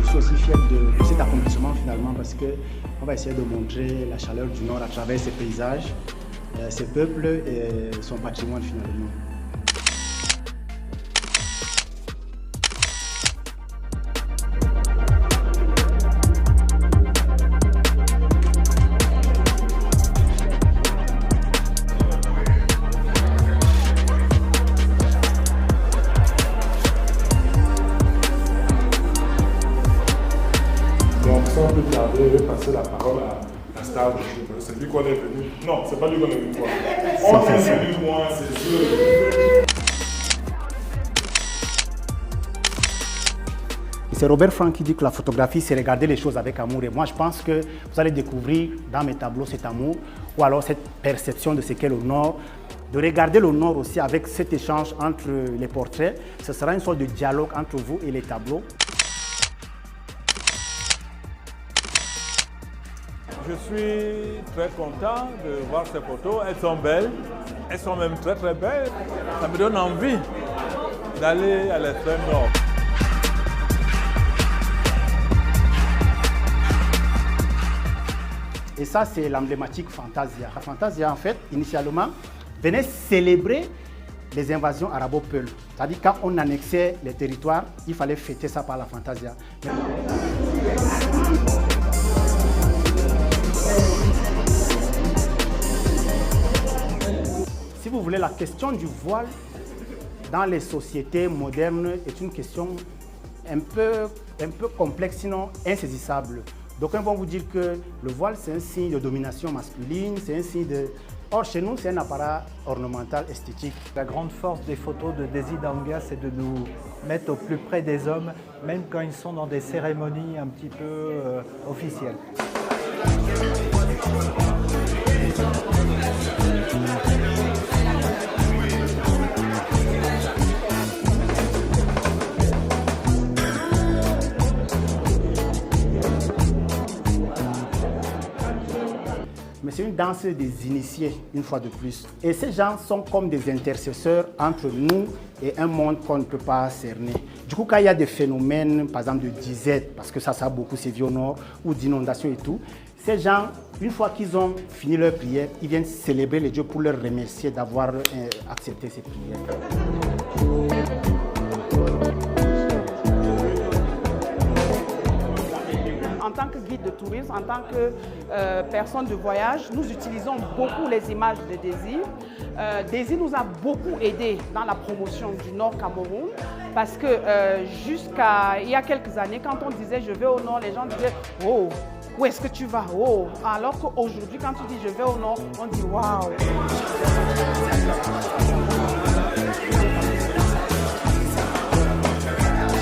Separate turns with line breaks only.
suis aussi fier de cet accomplissement finalement parce qu'on va essayer de montrer la chaleur du Nord à travers ces paysages, ces peuples et son patrimoine finalement.
On peut garder et passer la parole à la star du show. C'est lui qu'on est venu. Non, c'est pas lui qu'on est venu voir. On est venu voir, c'est sûr.
C'est Robert Frank qui dit que la photographie, c'est regarder les choses avec amour. Et moi, je pense que vous allez découvrir dans mes tableaux cet amour ou alors cette perception de ce qu'est le Nord. De regarder le Nord aussi avec cet échange entre les portraits. Ce sera une sorte de dialogue entre vous et les tableaux.
Je suis très content de voir ces photos. Elles sont belles, elles sont même très très belles. Ça me donne envie d'aller à l'extrême nord.
Et ça, c'est l'emblématique Fantasia. La Fantasia, en fait, initialement, venait célébrer les invasions arabo-peuls. C'est-à-dire quand on annexait les territoires, il fallait fêter ça par la Fantasia. Si vous voulez, la question du voile dans les sociétés modernes est une question un peu complexe, sinon insaisissable. D'aucuns vont vous dire que le voile, c'est un signe de domination masculine, c'est un signe de... Or, chez nous, c'est un appareil ornemental esthétique.
La grande force des photos de Désy Daouga, c'est de nous mettre au plus près des hommes, même quand ils sont dans des cérémonies un petit peu officielles.
Mais c'est une danse des initiés, une fois de plus. Et ces gens sont comme des intercesseurs entre nous et un monde qu'on ne peut pas cerner. Du coup, quand il y a des phénomènes, par exemple de disette, parce que ça a beaucoup sévi au nord, ou d'inondations et tout, ces gens, une fois qu'ils ont fini leur prière, ils viennent célébrer les dieux pour leur remercier d'avoir accepté ces prières.
En tant que guide de tourisme, en tant que personne de voyage, nous utilisons beaucoup les images de Désy. Désy nous a beaucoup aidé dans la promotion du Nord Cameroun parce que jusqu'à il y a quelques années, quand on disait je vais au Nord, les gens disaient « Oh, où est-ce que tu vas? Oh !» Alors qu'aujourd'hui, quand tu dis je vais au Nord, on dit « Waouh !»